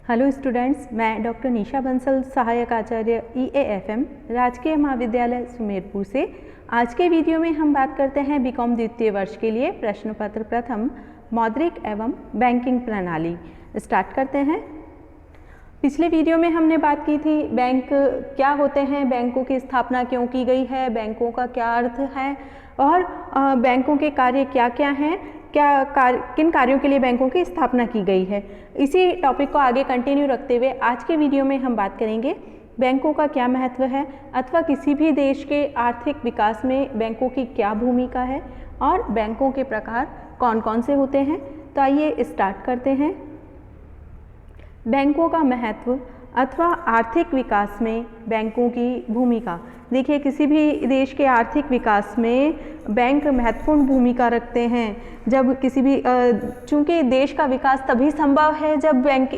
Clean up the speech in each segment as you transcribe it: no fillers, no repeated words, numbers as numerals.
Hello students, मैं doctor निशा बंसल, सहायक आचार्य EAFM राजकीय महाविद्यालय सुमेरपुर से। आज के वीडियो में हम बात करते हैं बीकॉम द्वितीय वर्ष के लिए प्रश्न पत्र प्रथम मौद्रिक एवं बैंकिंग प्रणाली। स्टार्ट करते हैं। पिछले वीडियो में हमने बात की थी बैंक क्या होते हैं, बैंकों की स्थापना क्यों की गई है, बैंकों का क्या अर्थ है और बैंकों के कार्य क्या क्या हैं, किन कार्यों के लिए बैंकों की स्थापना की गई है। इसी टॉपिक को आगे कंटिन्यू रखते हुए आज के वीडियो में हम बात करेंगे बैंकों का क्या महत्व है अथवा किसी भी देश के आर्थिक विकास में बैंकों की क्या भूमिका है और बैंकों के प्रकार कौन कौन से होते हैं। तो आइए स्टार्ट करते हैं। बैंकों का महत्व अथवा आर्थिक विकास में बैंकों की भूमिका। देखिए, किसी भी देश के आर्थिक विकास में बैंक महत्वपूर्ण भूमिका रखते हैं। जब किसी भी चूँकि देश का विकास तभी संभव है जब बैंक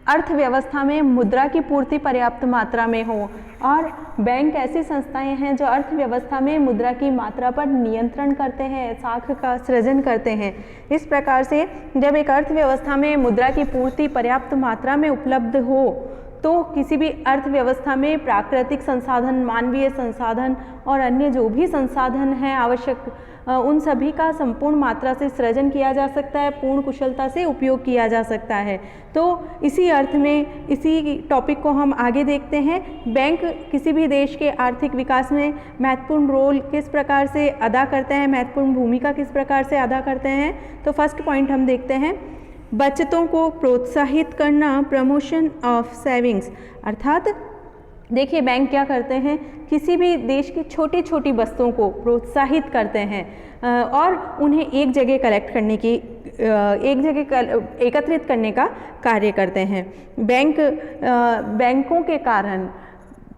अर्थव्यवस्था में मुद्रा की पूर्ति पर्याप्त मात्रा में हो, और बैंक ऐसी संस्थाएं हैं जो अर्थव्यवस्था में मुद्रा की मात्रा पर नियंत्रण करते हैं, साख का सृजन करते हैं। इस प्रकार से जब एक अर्थव्यवस्था में मुद्रा की पूर्ति पर्याप्त मात्रा में उपलब्ध हो तो किसी भी अर्थव्यवस्था में प्राकृतिक संसाधन, मानवीय संसाधन और अन्य जो भी संसाधन हैं आवश्यक, उन सभी का संपूर्ण मात्रा से सृजन किया जा सकता है, पूर्ण कुशलता से उपयोग किया जा सकता है। तो इसी अर्थ में इसी टॉपिक को हम आगे देखते हैं। बैंक किसी भी देश के आर्थिक विकास में महत्वपूर्ण रोल किस प्रकार से अदा करते हैं, महत्वपूर्ण भूमिका किस प्रकार से अदा करते हैं। तो फर्स्ट पॉइंट हम देखते हैं, बचतों को प्रोत्साहित करना, प्रमोशन ऑफ सेविंग्स। अर्थात देखिए, बैंक क्या करते हैं, किसी भी देश की छोटी छोटी बचतों को प्रोत्साहित करते हैं और उन्हें एक जगह कलेक्ट करने की, एक जगह एकत्रित करने का कार्य करते हैं। बैंकों के कारण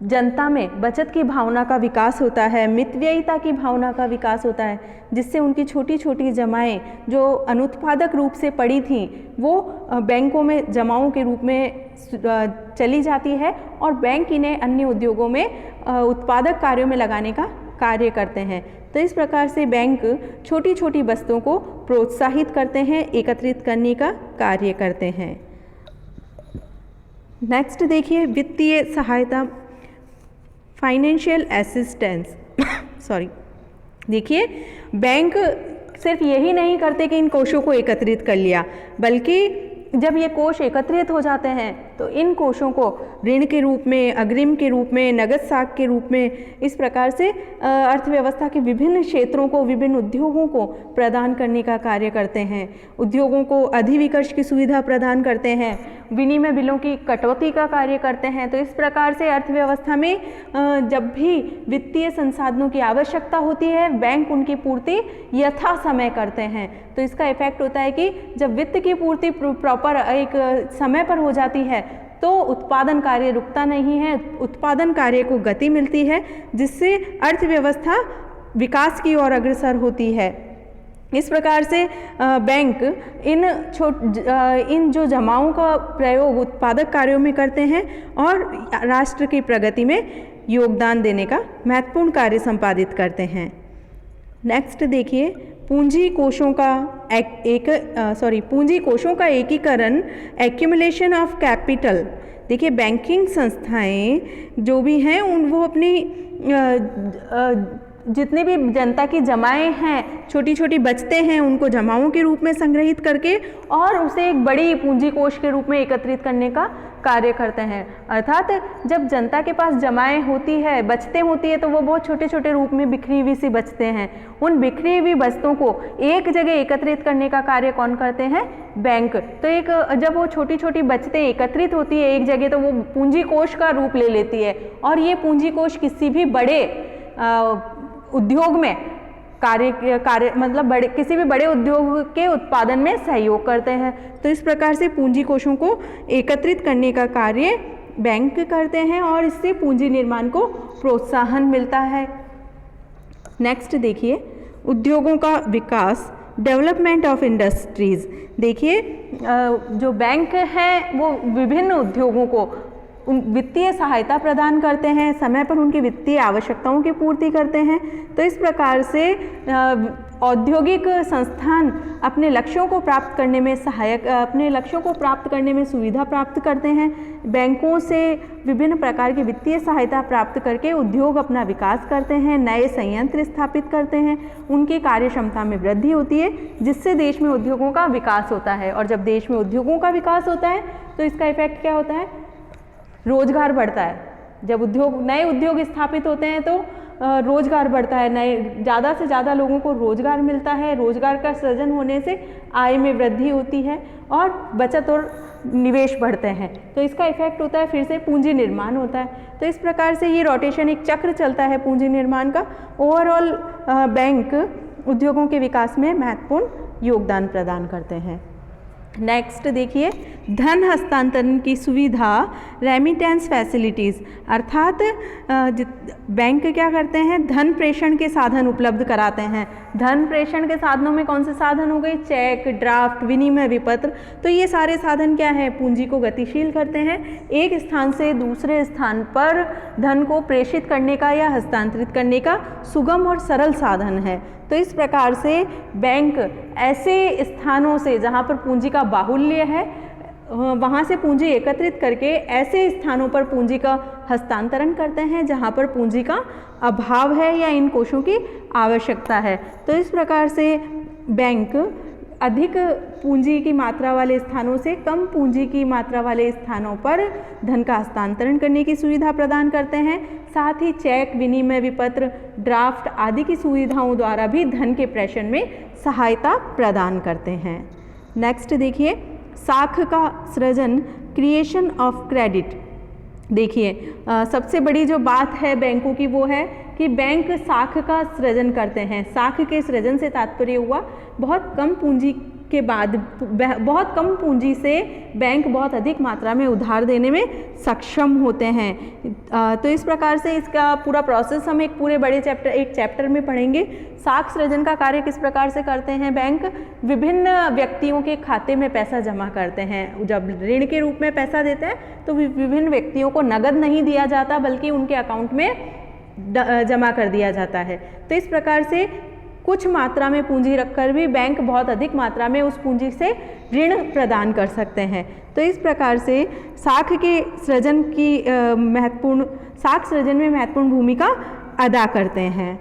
जनता में बचत की भावना का विकास होता है, मितव्ययिता की भावना का विकास होता है, जिससे उनकी छोटी छोटी जमाएं जो अनुत्पादक रूप से पड़ी थीं वो बैंकों में जमाओं के रूप में चली जाती है और बैंक इन्हें अन्य उद्योगों में उत्पादक कार्यों में लगाने का कार्य करते हैं। तो इस प्रकार से बैंक छोटी छोटी बचतों को प्रोत्साहित करते हैं, एकत्रित करने का कार्य करते हैं। नेक्स्ट देखिए, वित्तीय सहायता, फाइनेंशियल असिस्टेंस। सॉरी, देखिए, बैंक सिर्फ यही नहीं करते कि इन कोषों को एकत्रित कर लिया, बल्कि जब ये कोष एकत्रित हो जाते हैं तो इन कोषों को ऋण के रूप में, अग्रिम के रूप में, नगद साख के रूप में, इस प्रकार से अर्थव्यवस्था के विभिन्न क्षेत्रों को, विभिन्न उद्योगों को प्रदान करने का कार्य करते हैं। उद्योगों को अधिविकर्ष की सुविधा प्रदान करते हैं, विनिमय बिलों की कटौती का कार्य करते हैं। तो इस प्रकार से अर्थव्यवस्था में जब भी वित्तीय संसाधनों की आवश्यकता होती है, बैंक उनकी पूर्ति यथा समय करते हैं। तो इसका इफेक्ट होता है कि जब वित्त की पूर्ति प्रॉपर एक समय पर हो जाती है तो उत्पादन कार्य रुकता नहीं है, उत्पादन कार्य को गति मिलती है, जिससे अर्थव्यवस्था विकास की ओर अग्रसर होती है। इस प्रकार से बैंक इन जो जमाओं का प्रयोग उत्पादक कार्यों में करते हैं और राष्ट्र की प्रगति में योगदान देने का महत्वपूर्ण कार्य संपादित करते हैं। नेक्स्ट देखिए, पूंजी कोषों का एकीकरण, एक्यूमुलेशन ऑफ कैपिटल। देखिए, बैंकिंग संस्थाएं जो भी हैं वो अपनी जितने भी जनता की जमाएं हैं, छोटी छोटी बचतें हैं, उनको जमाओं के रूप में संग्रहित करके और उसे एक बड़ी पूंजी कोष के रूप में एकत्रित करने का कार्य करते हैं। अर्थात जब जनता के पास जमाएं होती है, बचतें होती है, तो वो बहुत छोटे छोटे रूप में बिखरी हुई सी बचतें हैं। उन बिखरी हुई बचतों को एक जगह एकत्रित करने का कार्य कौन करते हैं? बैंक। तो जब वो छोटी छोटी बचतें एकत्रित होती है एक जगह, तो वो पूंजी कोष का रूप ले लेती है और ये पूंजी कोष किसी भी बड़े उद्योग में किसी भी बड़े उद्योग के उत्पादन में सहयोग करते हैं। तो इस प्रकार से पूंजी कोषों को एकत्रित करने का कार्य बैंक करते हैं और इससे पूंजी निर्माण को प्रोत्साहन मिलता है। नेक्स्ट देखिए, उद्योगों का विकास, डेवलपमेंट ऑफ इंडस्ट्रीज। देखिए, जो बैंक हैं वो विभिन्न उद्योगों को वित्तीय सहायता प्रदान करते हैं, समय पर उनकी वित्तीय आवश्यकताओं की पूर्ति करते हैं। तो इस प्रकार से औद्योगिक संस्थान अपने लक्ष्यों को प्राप्त करने में अपने लक्ष्यों को प्राप्त करने में सुविधा प्राप्त करते हैं। बैंकों से विभिन्न प्रकार की वित्तीय सहायता प्राप्त करके उद्योग अपना विकास करते हैं, नए संयंत्र स्थापित करते हैं, उनकी कार्य क्षमता में वृद्धि होती है, जिससे देश में उद्योगों का विकास होता है। और जब देश में उद्योगों का विकास होता है तो इसका इफेक्ट क्या होता है? रोजगार बढ़ता है। जब नए उद्योग स्थापित होते हैं तो रोजगार बढ़ता है, ज़्यादा से ज़्यादा लोगों को रोजगार मिलता है। रोजगार का सृजन होने से आय में वृद्धि होती है और बचत और निवेश बढ़ते हैं, तो इसका इफेक्ट होता है, फिर से पूंजी निर्माण होता है। तो इस प्रकार से ये रोटेशन, एक चक्र चलता है पूंजी निर्माण का। ओवरऑल बैंक उद्योगों के विकास में महत्वपूर्ण योगदान प्रदान करते हैं। नेक्स्ट देखिए, धन हस्तांतरण की सुविधा, रेमिटेंस फैसिलिटीज़, अर्थात बैंक क्या करते हैं? धन प्रेषण के साधन उपलब्ध कराते हैं। धन प्रेषण के साधनों में कौन से साधन हो गए? चेक, ड्राफ्ट, विनिमय विपत्र। तो ये सारे साधन क्या है? पूंजी को गतिशील करते हैं, एक स्थान से दूसरे स्थान पर धन को प्रेषित करने का या हस्तांतरित करने का सुगम और सरल साधन है। तो इस प्रकार से बैंक ऐसे स्थानों से जहाँ पर पूंजी का बाहुल्य है वहाँ से पूंजी एकत्रित करके ऐसे स्थानों पर पूंजी का हस्तांतरण करते हैं जहाँ पर पूंजी का अभाव है या इन कोषों की आवश्यकता है। तो इस प्रकार से बैंक अधिक पूंजी की मात्रा वाले स्थानों से कम पूंजी की मात्रा वाले स्थानों पर धन का हस्तांतरण करने की सुविधा प्रदान करते हैं। साथ ही चेक, विनिमय विपत्र, ड्राफ्ट आदि की सुविधाओं द्वारा भी धन के प्रेषण में सहायता प्रदान करते हैं। नेक्स्ट देखिए, साख का सृजन, क्रिएशन ऑफ क्रेडिट। देखिए सबसे बड़ी जो बात है बैंकों की वो है कि बैंक साख का सृजन करते हैं। साख के सृजन से तात्पर्य हुआ बहुत कम पूंजी के बाद, बहुत कम पूंजी से बैंक बहुत अधिक मात्रा में उधार देने में सक्षम होते हैं। तो इस प्रकार से इसका पूरा प्रोसेस हम एक पूरे बड़े चैप्टर में पढ़ेंगे। साख सृजन का कार्य किस प्रकार से करते हैं? बैंक विभिन्न व्यक्तियों के खाते में पैसा जमा करते हैं। जब ऋण के रूप में पैसा देते हैं तो विभिन्न व्यक्तियों को नगद नहीं दिया जाता बल्कि उनके अकाउंट में जमा कर दिया जाता है। तो इस प्रकार से कुछ मात्रा में पूंजी रखकर भी बैंक बहुत अधिक मात्रा में उस पूंजी से ऋण प्रदान कर सकते हैं। तो इस प्रकार से साख के सृजन की साख सृजन में महत्वपूर्ण भूमिका अदा करते हैं।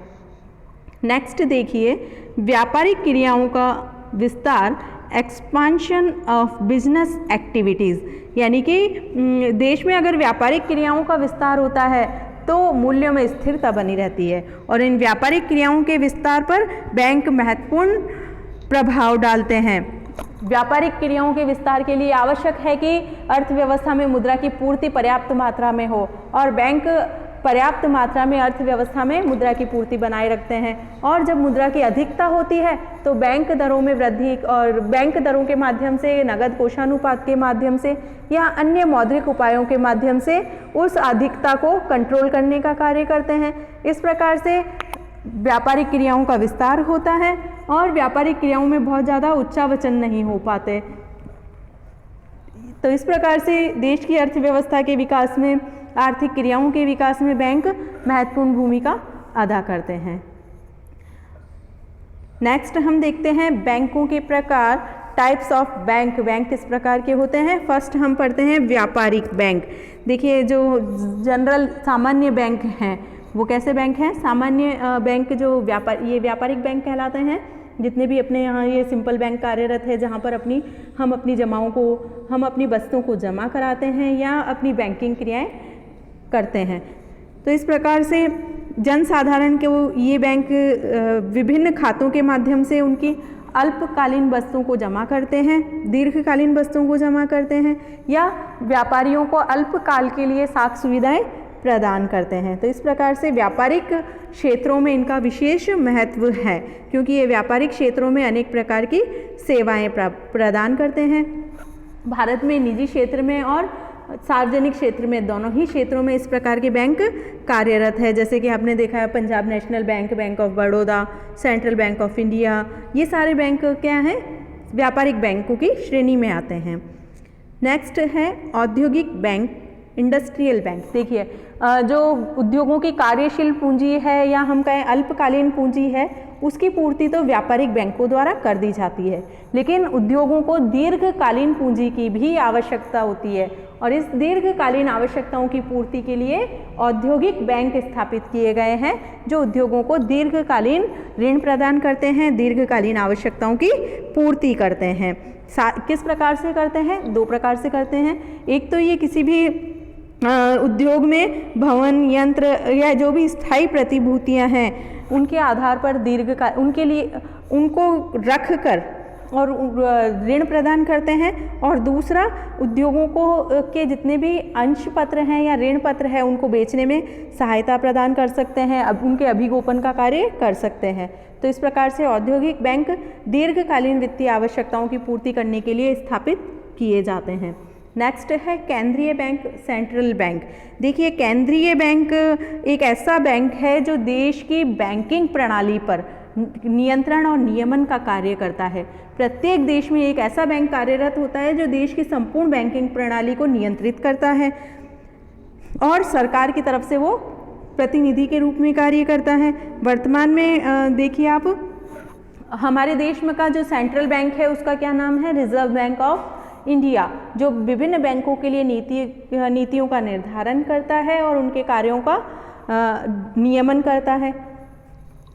नेक्स्ट देखिए, व्यापारिक क्रियाओं का विस्तार, एक्सपांशन ऑफ बिजनेस एक्टिविटीज़। यानी कि देश में अगर व्यापारिक क्रियाओं का विस्तार होता है तो मूल्यों में स्थिरता बनी रहती है और इन व्यापारिक क्रियाओं के विस्तार पर बैंक महत्वपूर्ण प्रभाव डालते हैं। व्यापारिक क्रियाओं के विस्तार के लिए आवश्यक है कि अर्थव्यवस्था में मुद्रा की पूर्ति पर्याप्त मात्रा में हो और बैंक पर्याप्त मात्रा में अर्थव्यवस्था में मुद्रा की पूर्ति बनाए रखते हैं। और जब मुद्रा की अधिकता होती है तो बैंक दरों में वृद्धि और बैंक दरों के माध्यम से, नगद कोषानुपात के माध्यम से या अन्य मौद्रिक उपायों के माध्यम से उस अधिकता को कंट्रोल करने का कार्य करते हैं। इस प्रकार से व्यापारिक क्रियाओं का विस्तार होता है और व्यापारिक क्रियाओं में बहुत ज़्यादा उच्चावचन नहीं हो पाते। तो इस प्रकार से देश की अर्थव्यवस्था के विकास में, आर्थिक क्रियाओं के विकास में बैंक महत्वपूर्ण भूमिका अदा करते हैं। नेक्स्ट हम देखते हैं बैंकों के प्रकार, टाइप्स ऑफ बैंक। बैंक किस प्रकार के होते हैं? फर्स्ट हम पढ़ते हैं व्यापारिक बैंक। देखिए जो जनरल सामान्य बैंक हैं वो कैसे बैंक हैं? सामान्य बैंक जो ये व्यापारिक बैंक कहलाते हैं। जितने भी अपने यहाँ ये सिंपल बैंक कार्यरत है जहाँ पर हम अपनी जमाओं को, हम अपनी वस्तुओं को जमा कराते हैं या अपनी बैंकिंग क्रियाएं करते हैं। तो इस प्रकार से जनसाधारण के ये बैंक विभिन्न खातों के माध्यम से उनकी अल्पकालीन वस्तुओं को जमा करते हैं, दीर्घकालीन वस्तुओं को जमा करते हैं या व्यापारियों को अल्पकाल के लिए साख सुविधाएं प्रदान करते हैं। तो इस प्रकार से व्यापारिक क्षेत्रों में इनका विशेष महत्व है क्योंकि ये व्यापारिक क्षेत्रों में अनेक प्रकार की सेवाएं प्रदान करते हैं। भारत में निजी क्षेत्र में और सार्वजनिक क्षेत्र में, दोनों ही क्षेत्रों में इस प्रकार के बैंक कार्यरत है। जैसे कि आपने देखा है Punjab national bank, bank of Baroda, central bank of India, ये सारे बैंक क्या हैं? व्यापारिक बैंकों की श्रेणी में आते हैं। नेक्स्ट है औद्योगिक बैंक, इंडस्ट्रियल बैंक। देखिए जो उद्योगों की कार्यशील पूंजी है या हम कहें अल्पकालीन पूंजी है, उसकी पूर्ति तो व्यापारिक बैंकों द्वारा कर दी जाती है, लेकिन उद्योगों को दीर्घकालीन पूंजी की भी आवश्यकता होती है और इस दीर्घकालीन आवश्यकताओं की पूर्ति के लिए औद्योगिक बैंक स्थापित किए गए हैं जो उद्योगों को दीर्घकालीन ऋण प्रदान करते हैं, दीर्घकालीन आवश्यकताओं की पूर्ति करते हैं। किस प्रकार से करते हैं? दो प्रकार से करते हैं। एक तो ये किसी भी उद्योग में भवन, यंत्र या जो भी स्थायी प्रतिभूतियां हैं उनके आधार पर उनके लिए उनको रख कर और ऋण प्रदान करते हैं, और दूसरा उद्योगों को के जितने भी अंश पत्र हैं या ऋण पत्र है उनको बेचने में सहायता प्रदान कर सकते हैं, अब उनके अभिगोपन का कार्य कर सकते हैं। तो इस प्रकार से औद्योगिक बैंक दीर्घकालीन वित्तीय आवश्यकताओं की पूर्ति करने के लिए स्थापित किए जाते हैं। नेक्स्ट है केंद्रीय बैंक, सेंट्रल बैंक। देखिए केंद्रीय बैंक एक ऐसा बैंक है जो देश की बैंकिंग प्रणाली पर नियंत्रण और नियमन का कार्य करता है। प्रत्येक देश में एक ऐसा बैंक कार्यरत होता है जो देश की संपूर्ण बैंकिंग प्रणाली को नियंत्रित करता है और सरकार की तरफ से वो प्रतिनिधि के रूप में कार्य करता है। वर्तमान में देखिए आप हमारे देश में का जो सेंट्रल बैंक है उसका क्या नाम है? रिजर्व बैंक ऑफ इंडिया, जो विभिन्न बैंकों के लिए नीतियों का निर्धारण करता है और उनके कार्यों का नियमन करता है।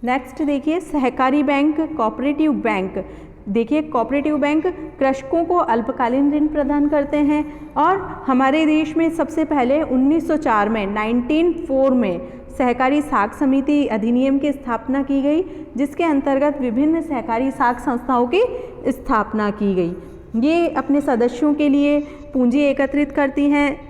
नेक्स्ट देखिए सहकारी बैंक, कोऑपरेटिव बैंक। देखिए कोऑपरेटिव बैंक कृषकों को अल्पकालीन ऋण प्रदान करते हैं और हमारे देश में सबसे पहले 1904 में 1904 में सहकारी साख समिति अधिनियम की स्थापना की गई, जिसके अंतर्गत विभिन्न सहकारी साख संस्थाओं की स्थापना की गई। ये अपने सदस्यों के लिए पूंजी एकत्रित करती हैं।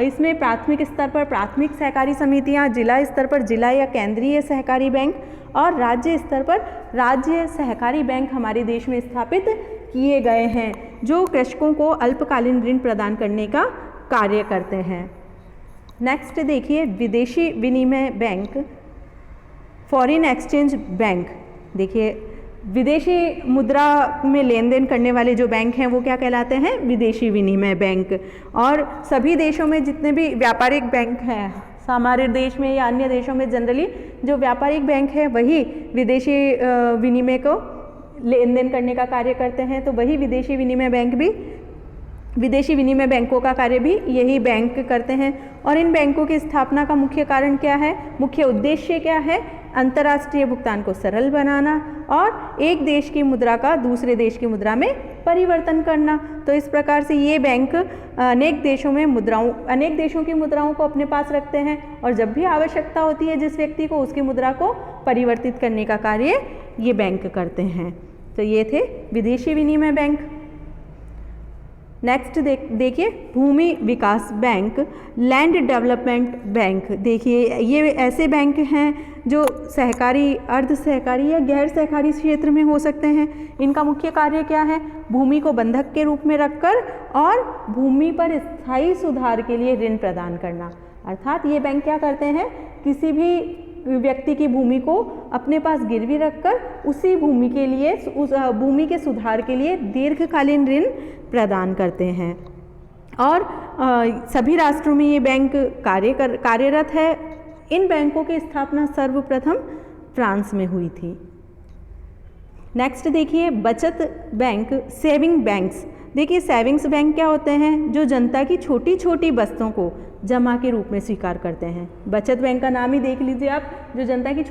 इसमें प्राथमिक स्तर पर प्राथमिक सहकारी समितियां, जिला स्तर पर जिला या केंद्रीय सहकारी बैंक और राज्य स्तर पर राज्य सहकारी बैंक हमारे देश में स्थापित किए गए हैं, जो कृषकों को अल्पकालीन ऋण प्रदान करने का कार्य करते हैं। नेक्स्ट देखिए विदेशी विनिमय बैंक, फॉरेन एक्सचेंज बैंक। देखिए विदेशी मुद्रा में लेन देन करने वाले जो बैंक हैं वो क्या कहलाते हैं? विदेशी विनिमय बैंक। और सभी देशों में जितने भी व्यापारिक बैंक हैं, हमारे देश में या अन्य देशों में जनरली जो व्यापारिक बैंक है वही विदेशी विनिमय को लेन देन करने का कार्य करते हैं, तो वही विदेशी विनिमय बैंकों का कार्य भी यही बैंक करते हैं। और इन बैंकों की स्थापना का मुख्य कारण क्या है? मुख्य उद्देश्य क्या है? अंतर्राष्ट्रीय भुगतान को सरल बनाना और एक देश की मुद्रा का दूसरे देश की मुद्रा में परिवर्तन करना। तो इस प्रकार से ये बैंक अनेक देशों की मुद्राओं को अपने पास रखते हैं और जब भी आवश्यकता होती है जिस व्यक्ति को, उसकी मुद्रा को परिवर्तित करने का कार्य ये बैंक करते हैं। तो ये थे विदेशी विनिमय बैंक। नेक्स्ट देखिए भूमि विकास बैंक, लैंड डेवलपमेंट बैंक। देखिए ये ऐसे बैंक हैं जो सहकारी, अर्ध सहकारी या गैर सहकारी क्षेत्र में हो सकते हैं। इनका मुख्य कार्य क्या है? भूमि को बंधक के रूप में रखकर और भूमि पर स्थायी सुधार के लिए ऋण प्रदान करना। अर्थात ये बैंक क्या करते हैं? किसी भी व्यक्ति की भूमि को अपने पास गिरवी रखकर उसी भूमि के लिए, उस भूमि के सुधार के लिए दीर्घकालीन ऋण प्रदान करते हैं। और सभी राष्ट्रों में ये बैंक कार्यरत है। इन बैंकों की स्थापना सर्वप्रथम फ्रांस में हुई थी। नेक्स्ट देखिए बचत बैंक, सेविंग बैंक्स। देखिए सेविंग्स बैंक क्या होते हैं? जो जनता की छोटी छोटी बचतों को जमा के रूप में स्वीकार करते हैं। बचत बैंक का नाम ही देख लीजिए आप, जो जनता की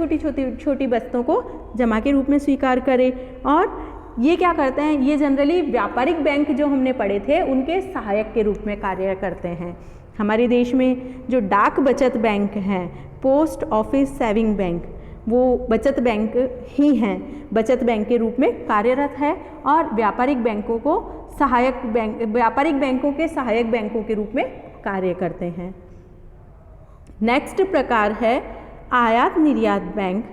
छोटी बचतों को जमा के रूप में स्वीकार करे। और ये क्या करते हैं? ये जनरली व्यापारिक बैंक जो हमने पढ़े थे उनके सहायक के रूप में कार्य करते हैं। हमारे देश में जो डाक बचत बैंक हैं, पोस्ट ऑफिस सेविंग बैंक, वो बचत बैंक ही हैं, बचत बैंक के रूप में कार्यरत है और व्यापारिक बैंकों के सहायक बैंकों के रूप में कार्य करते हैं। नेक्स्ट प्रकार है आयात निर्यात बैंक,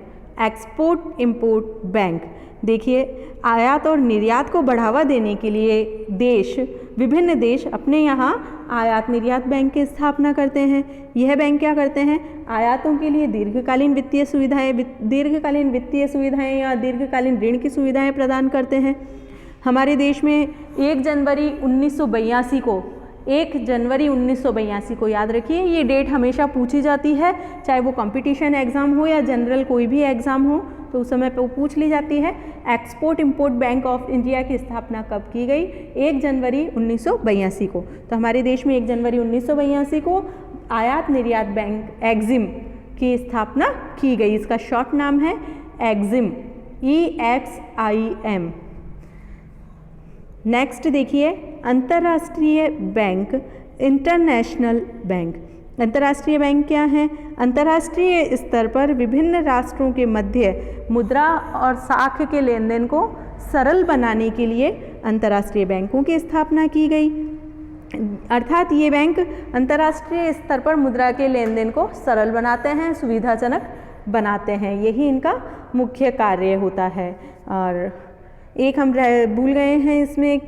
एक्सपोर्ट इंपोर्ट बैंक। देखिए आयात और निर्यात को बढ़ावा देने के लिए विभिन्न देश अपने यहाँ आयात निर्यात बैंक की स्थापना करते हैं। यह बैंक क्या करते हैं? आयातों के लिए दीर्घकालीन वित्तीय सुविधाएं या दीर्घकालीन ऋण की सुविधाएं प्रदान करते हैं। हमारे देश में 1 जनवरी 1982 को 1 जनवरी 1982 को याद रखिए, ये डेट हमेशा पूछी जाती है, चाहे वो कंपटीशन एग्ज़ाम हो या जनरल कोई भी एग्ज़ाम हो तो उस समय पे वो पूछ ली जाती है। Export import bank of India की स्थापना कब की गई? 1 जनवरी 1982 को। तो हमारे देश में 1 जनवरी 1982 को आयात निर्यात बैंक एक्जिम की स्थापना की गई। इसका शॉर्ट नाम है एक्जिम, EXIM। नेक्स्ट देखिए, अंतर्राष्ट्रीय बैंक, इंटरनेशनल बैंक। अंतर्राष्ट्रीय बैंक क्या है? अंतर्राष्ट्रीय स्तर पर विभिन्न राष्ट्रों के मध्य मुद्रा और साख के लेन देन को सरल बनाने के लिए अंतर्राष्ट्रीय बैंकों की स्थापना की गई। अर्थात ये बैंक अंतर्राष्ट्रीय स्तर पर मुद्रा के लेन देन को सरल बनाते हैं, सुविधाजनक बनाते हैं, यही इनका मुख्य कार्य होता है। और एक हम भूल गए हैं इसमें,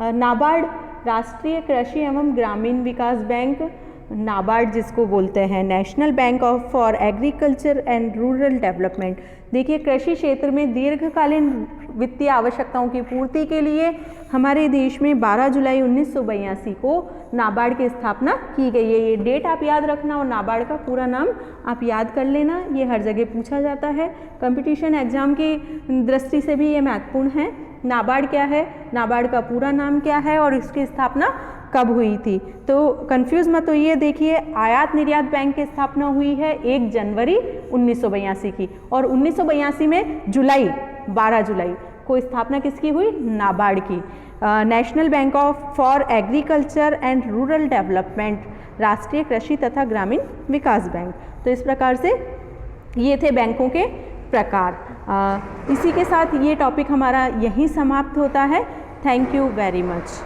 नाबार्ड, राष्ट्रीय कृषि एवं ग्रामीण विकास बैंक, नाबार्ड जिसको बोलते हैं, national bank of for agriculture and rural development. देखिए, कृषि क्षेत्र में दीर्घकालीन वित्तीय आवश्यकताओं की पूर्ति के लिए हमारे देश में 12 जुलाई 1982 को नाबार्ड की स्थापना की गई है। ये डेट आप याद रखना और नाबार्ड का पूरा नाम आप याद कर लेना, ये हर जगह पूछा जाता है। कंपटीशन एग्जाम की दृष्टि से भी ये महत्वपूर्ण है। नाबार्ड क्या है, नाबार्ड का पूरा नाम क्या है और इसकी स्थापना कब हुई थी? तो कंफ्यूज मत होइए। देखिए, आयात निर्यात बैंक की स्थापना हुई है 1 जनवरी 1982 की, और 1982 में जुलाई 12 जुलाई को स्थापना किसकी हुई? नाबार्ड की। National bank of for agriculture and rural development, राष्ट्रीय कृषि तथा ग्रामीण विकास बैंक। तो इस प्रकार से ये थे बैंकों के प्रकार। इसी के साथ ये टॉपिक हमारा यहीं समाप्त होता है। Thank you very much.